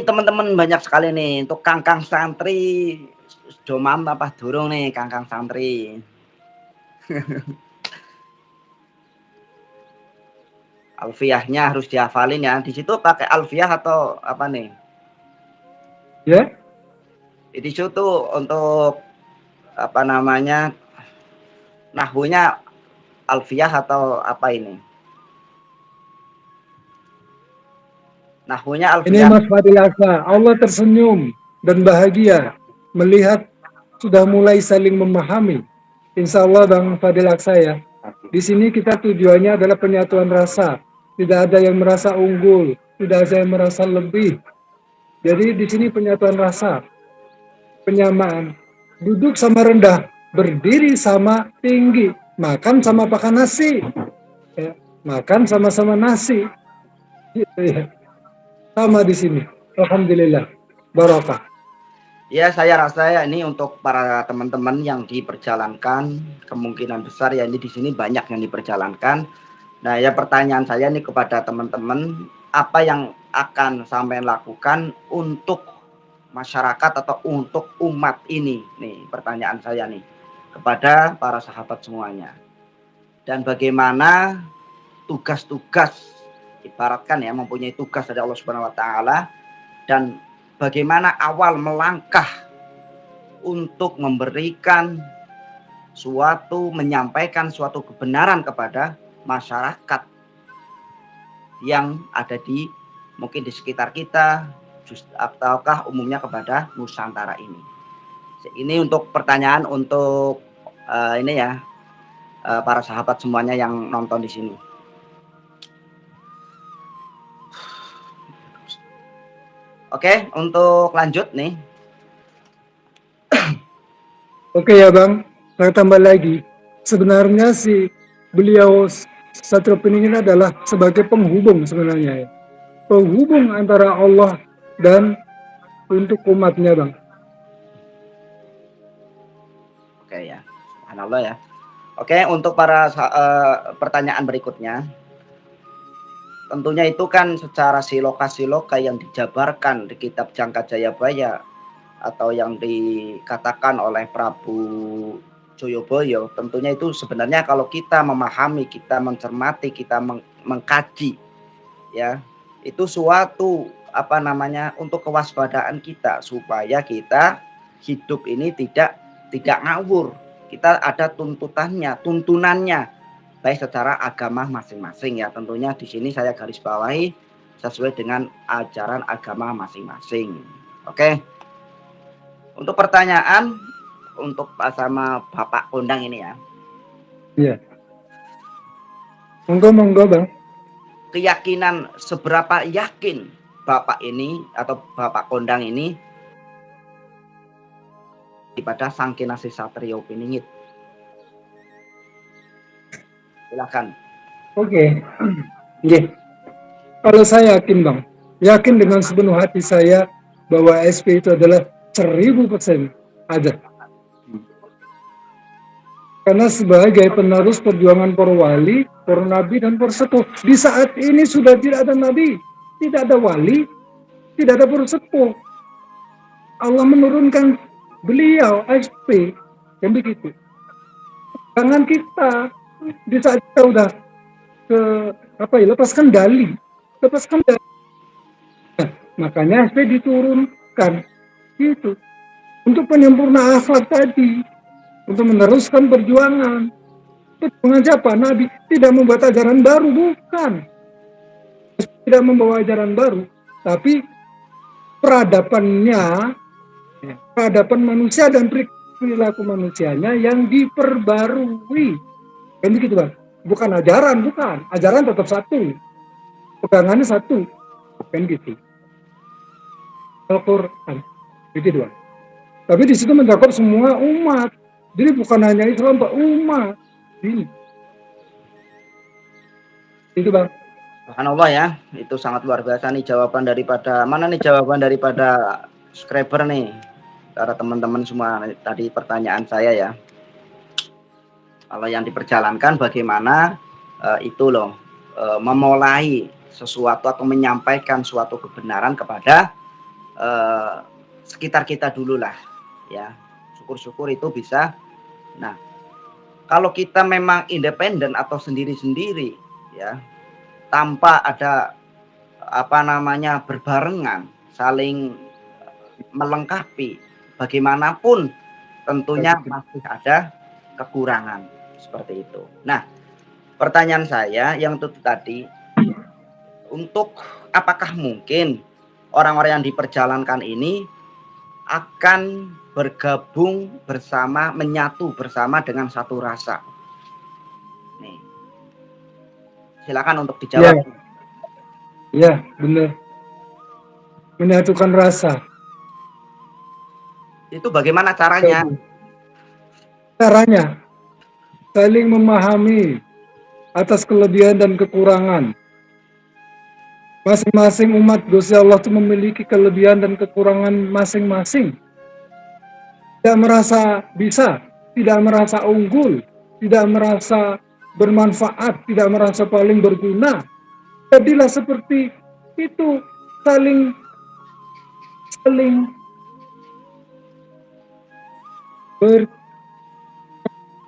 teman-teman banyak sekali nih untuk kangkang santri domam apa durung nih kangkang santri. Alfiahnya harus dihafalin ya. Di situ pakai alfiah atau apa nih? Ya. Di situ untuk apa namanya? Nahwunya alfiah atau apa ini? Nahwunya Ini alfiah. Mas Fadil Aksa, Allah tersenyum dan bahagia melihat sudah mulai saling memahami. Insya Allah Bang Fadil Aksa ya. Di sini kita tujuannya adalah penyatuan rasa. Tidak ada yang merasa unggul, tidak ada yang merasa lebih. Jadi di sini penyatuan rasa, penyamaan. Duduk sama rendah, berdiri sama tinggi, makan sama pakan nasi. Ya, makan sama-sama nasi. Gitu ya. Sama di sini. Alhamdulillah. Barokah. Ya, saya rasa ya ini untuk para teman-teman yang diperjalankan, kemungkinan besar ya ini di sini banyak yang diperjalankan. Nah, ya pertanyaan saya nih kepada teman-teman, apa yang akan sampean lakukan untuk masyarakat atau untuk umat ini? Nih, pertanyaan saya nih kepada para sahabat semuanya. Dan bagaimana tugas-tugas ibaratkan ya mempunyai tugas dari Allah Subhanahu wa taala dan bagaimana awal melangkah untuk memberikan suatu menyampaikan suatu kebenaran kepada masyarakat yang ada di mungkin di sekitar kita ataukah umumnya kepada Nusantara ini. Ini untuk pertanyaan untuk ini ya para sahabat semuanya yang nonton di sini. Oke, untuk lanjut nih. Oke ya Bang, saya tambah lagi. Sebenarnya si beliau Satrio Pening ini adalah sebagai penghubung sebenarnya ya. Penghubung antara Allah dan untuk umatnya Bang. Oke ya, subhanallah ya. Oke, untuk para pertanyaan berikutnya. Tentunya itu kan secara siloka-siloka yang dijabarkan di kitab Jangka Jayabaya atau yang dikatakan oleh Prabu Joyoboyo, tentunya itu sebenarnya kalau kita memahami, kita mencermati, kita mengkaji ya, itu suatu apa namanya untuk kewaspadaan kita supaya kita hidup ini tidak ngawur. Kita ada tuntunannya baik secara agama masing-masing ya. Tentunya di sini saya garis bawahi sesuai dengan ajaran agama masing-masing. Oke. Untuk pertanyaan untuk sama Bapak Kondang ini ya. Iya. Monggo Bang. Keyakinan seberapa yakin Bapak ini atau Bapak Kondang ini daripada Sang Kinasih Satrio Piningit? Silakan. Oke. Yeah. Kalau saya yakin Bang, yakin dengan sepenuh hati saya bahwa SP itu adalah 1000% ada. Karena sebagai penerus perjuangan para wali, para nabi, dan para sepuh. Di saat ini sudah tidak ada nabi, tidak ada wali, tidak ada para sepuh. Allah menurunkan beliau, SP, yang begitu. Jangan kita, di saat kita udah lepaskan dali. Nah, makanya SP diturunkan. Gitu. Untuk penyempurna akhlak tadi. Untuk meneruskan perjuangan. Perjuangan siapa? Nabi tidak membuat ajaran baru, bukan. Tidak membawa ajaran baru, tapi peradaban manusia dan perilaku manusianya yang diperbarui. Kan begitu Bang. Bukan ajaran, bukan. Ajaran tetap satu. Pegangannya satu. Kan gitu. Al-Quran. Begitu Bang. Tapi di situ mencakup semua umat. Jadi bukan hanya Islam, Pak, umat. Ini. Itu Bang. Subhanallah ya, itu sangat luar biasa nih jawaban daripada mana nih jawaban daripada subscriber nih para teman-teman semua tadi pertanyaan saya ya. Kalau yang diperjalankan bagaimana itu loh memulai sesuatu atau menyampaikan suatu kebenaran kepada sekitar kita dulu lah, ya. Syukur-syukur itu bisa. Nah, kalau kita memang independen atau sendiri-sendiri, ya, tanpa ada apa namanya berbarengan, saling melengkapi, bagaimanapun tentunya masih ada kekurangan seperti itu. Nah, pertanyaan saya yang itu tadi, untuk apakah mungkin orang-orang yang diperjalankan ini akan bergabung bersama, menyatu bersama dengan satu rasa? Nih, silakan untuk Ya, dijawab. ya, benar. Menyatukan rasa. Itu bagaimana caranya? Caranya saling memahami atas kelebihan dan kekurangan. Masing-masing umat Gusti Allah itu memiliki kelebihan dan kekurangan masing-masing. Tidak merasa bisa, tidak merasa unggul, tidak merasa bermanfaat, tidak merasa paling berguna. Jadilah seperti itu, saling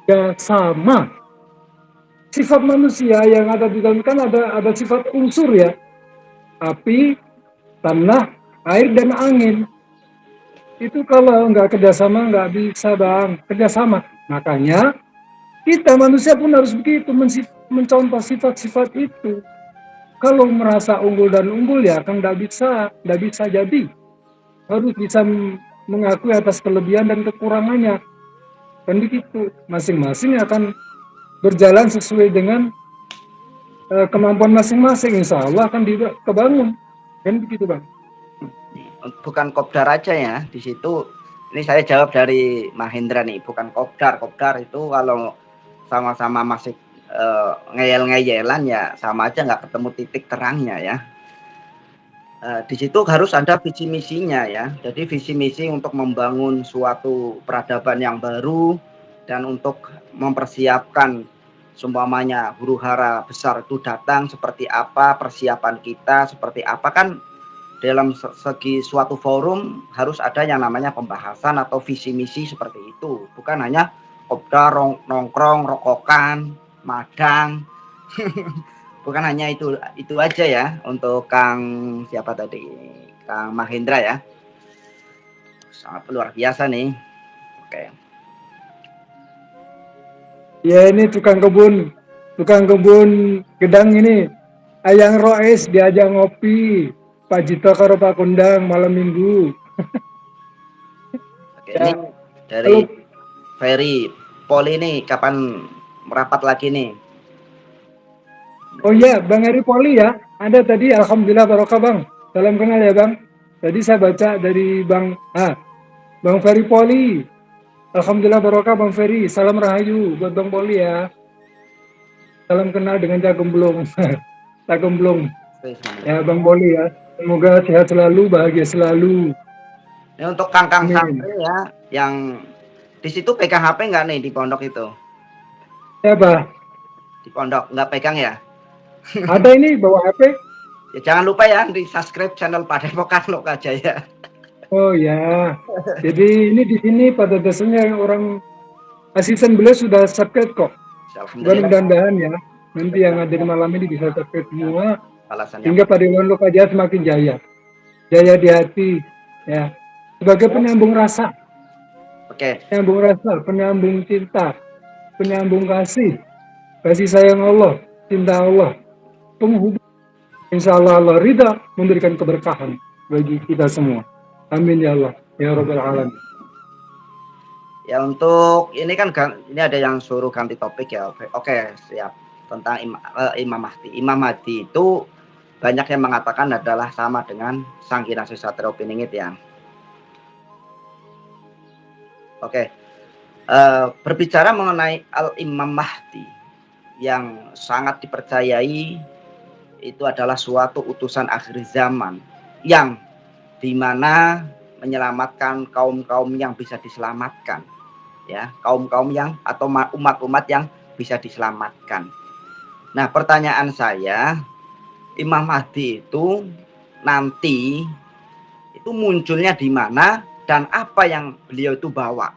bekerjasama. Sifat manusia yang ada di dalam kan ada sifat unsur ya, api, tanah, air dan angin. Itu kalau nggak kerjasama nggak bisa bang, kerjasama. Makanya kita manusia pun harus begitu, mencontoh sifat-sifat itu. Kalau merasa unggul dan unggul ya kan nggak bisa jadi. Harus bisa mengakui atas kelebihan dan kekurangannya. Kan begitu, masing-masing akan berjalan sesuai dengan kemampuan masing-masing, insya Allah akan kebangun. Kan begitu bang. Bukan kopdar aja ya di situ. Ini saya jawab dari Mahendra nih, bukan kopdar. Kopdar itu kalau sama-sama masih ngeyel-ngeyelan ya sama aja nggak ketemu titik terangnya ya. Di situ harus ada visi misinya ya. Jadi visi misi untuk membangun suatu peradaban yang baru dan untuk mempersiapkan seumpamanya huru-hara besar itu datang seperti apa, persiapan kita seperti apa. Kan dalam segi suatu forum harus ada yang namanya pembahasan atau visi misi seperti itu. Bukan hanya kopdar, nongkrong, rokokan, madang. Bukan hanya itu aja ya untuk Kang siapa tadi, Kang Mahendra ya. Sangat luar biasa nih. Oke. Ya ini tukang kebun gedang ini. Ayang Roes diajak ngopi. Pak Jito karo Pak Kundang malam minggu. Oke, Ya, ini dari kalau Ferry Poli nih kapan merapat lagi nih? oh iya, Bang Eri Poli ya. Ada tadi, Alhamdulillah barokah Bang. Salam kenal ya Bang. Tadi saya baca dari Bang Ferry Poli. Alhamdulillah barokah Bang Ferry. Salam rahayu buat Bang Poli ya. Salam kenal dengan Cak Gemblong. Cak Gemblong. Ya Bang Poli ya. Semoga sehat selalu, bahagia selalu. Ini untuk Kang Amin. Santri ya, yang di situ pegang HP nggak nih di pondok itu? Siapa? Di pondok nggak pegang ya? Ada ini bawa HP? Ya jangan lupa ya di subscribe channel Padepokan Lokajaya. Oh ya. Jadi ini di sini pada dasarnya orang asisten beliau sudah subscribe kok. Alhamdulillah. Mudah-mudahan ya. Nanti yang ada di malam ini bisa subscribe semua. Alasannya Sehingga Padepokan Lokajaya semakin jaya. Jaya di hati. Ya. Sebagai penyambung rasa. oke. Penyambung rasa, penyambung cinta. Penyambung kasih. Kasih sayang Allah. Cinta Allah. Penghubung. Insya Allah Allah ridha memberikan keberkahan bagi kita semua. Amin ya Allah. Ya Rabbal Alamin. Ya untuk ini kan ini ada yang suruh ganti topik ya. Oke, siap. Tentang Imam Mahdi. Imam Mahdi itu banyak yang mengatakan adalah sama dengan Sang Kinasih Satrio Piningit ya. Oke. Berbicara mengenai Al-Imam Mahdi yang sangat dipercayai itu adalah suatu utusan akhir zaman yang dimana menyelamatkan kaum-kaum yang bisa diselamatkan ya, kaum-kaum yang atau umat-umat yang bisa diselamatkan. Nah, pertanyaan saya, Imam Mahdi itu nanti itu itu munculnya di mana dan apa yang beliau itu bawa.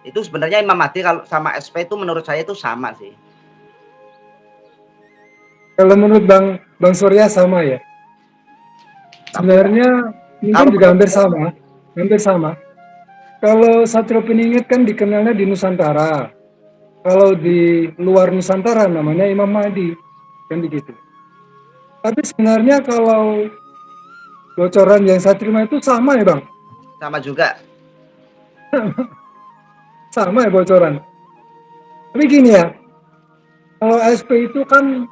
Itu sebenarnya Imam Mahdi kalau sama SP itu menurut saya itu sama sih. Kalau menurut Bang Surya sama ya. Sebenarnya mungkin Kalau juga hampir sama, hampir sama. Kalau Satrio Piningit kan dikenalnya di Nusantara. Kalau di luar Nusantara namanya Imam Mahdi, kan begitu. Tapi sebenarnya kalau bocoran yang saya terima itu sama ya Bang, sama juga. sama ya bocoran. Tapi gini ya, kalau SP itu kan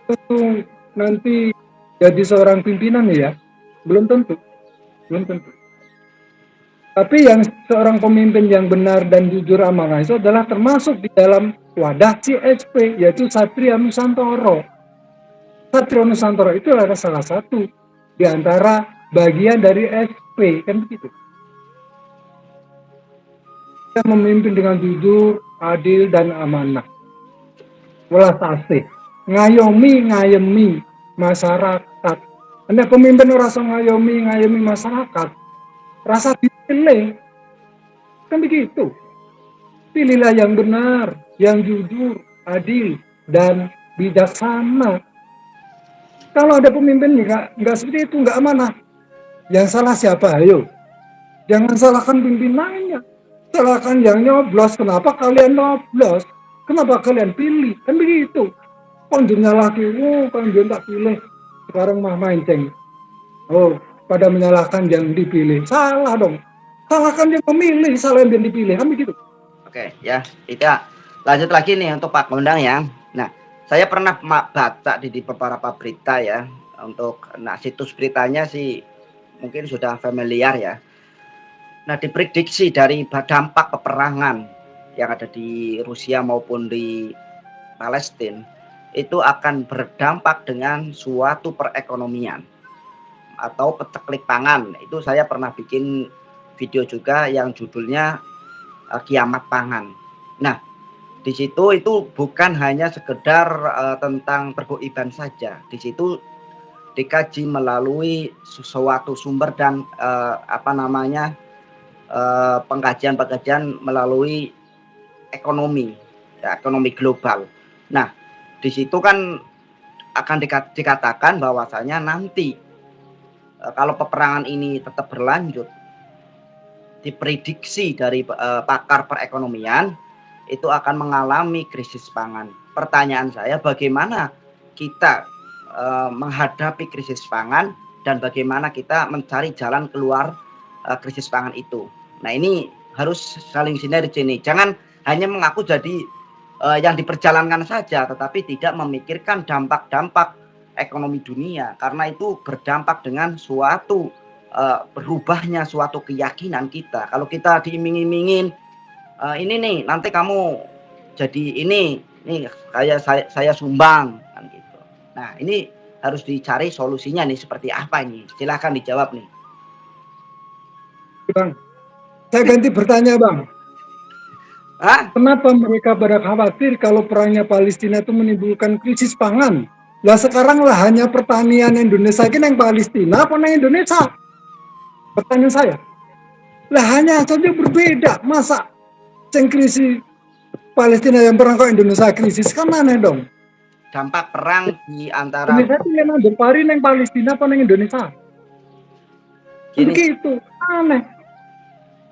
tentu nanti jadi seorang pimpinan ya, belum tentu, belum tentu. Tapi yang seorang pemimpin yang benar dan jujur amanah itu adalah termasuk di dalam wadah CSP, yaitu Satria Nusantara. Satria Nusantara itu adalah salah satu di antara bagian dari SP, kan begitu. Kita memimpin dengan jujur, adil, dan amanah. Welas asih, ngayemi masyarakat. Anda pemimpin rasa ngayemi masyarakat, rasa dipilih, kan begitu. Pilihlah yang benar, yang jujur, adil, dan bijaksana. Kalau ada pemimpin nggak seperti itu, nggak amanah. Yang salah siapa? Ayo, jangan salahkan pimpinannya. Salahkan yang nyoblos. Kenapa kalian nyoblos? Kenapa kalian pilih? Kan begitu. Panjurnya laki, panjur tak pilih. Sekarang mah mancing. Oh, pada menyalahkan yang dipilih. Salah dong. Salahkan yang memilih, salah yang dipilih. Kan begitu. Oke, ya, itu lanjut lagi nih untuk Pak Kondang ya. Nah, saya pernah baca di beberapa berita ya, situs beritanya sih mungkin sudah familiar ya. Nah, diprediksi dari dampak peperangan yang ada di Rusia maupun di Palestina itu akan berdampak dengan suatu perekonomian atau peceklik pangan. Itu saya pernah bikin video juga yang judulnya kiamat pangan. Nah, di situ itu bukan hanya sekedar tentang pergoiban saja. Di situ dikaji melalui suatu sumber dan pengkajian melalui ekonomi, ya, ekonomi global. Nah, di situ kan akan dikatakan bahwasanya nanti kalau peperangan ini tetap berlanjut, diprediksi dari pakar perekonomian itu akan mengalami krisis pangan. Pertanyaan saya, bagaimana kita menghadapi krisis pangan dan bagaimana kita mencari jalan keluar krisis pangan itu. Nah, ini harus saling sinergi nih. Jangan hanya mengaku jadi yang diperjalankan saja, tetapi tidak memikirkan dampak-dampak ekonomi dunia, karena itu berdampak dengan suatu berubahnya suatu keyakinan kita. Kalau kita diiming-imingin ini nih nanti kamu jadi ini nih saya sumbang kan gitu. Nah, ini harus dicari solusinya nih seperti apa ini. Silahkan dijawab nih. Bang, saya ganti bertanya Bang. Hah? Kenapa mereka pada khawatir kalau perangnya Palestina itu menimbulkan krisis pangan? Lah sekarang lahannya pertanian Indonesia ini yang Palestina apa yang Indonesia? Pertanyaan saya. Lahannya saja berbeda. Masa yang krisis Palestina yang perang kok Indonesia krisis? Kan aneh dong. Dampak perang di antara Indonesia itu yang berpari yang Palestina apa yang Indonesia? gini, begitu, aneh.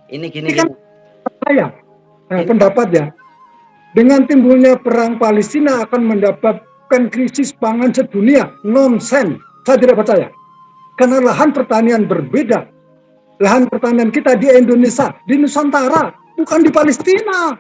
Ini kan saya pendapat ya. Dengan timbulnya perang Palestina akan mendapatkan krisis pangan sedunia. Nonsen. Saya tidak percaya. Karena lahan pertanian berbeda. Lahan pertanian kita di Indonesia, di Nusantara, bukan di Palestina.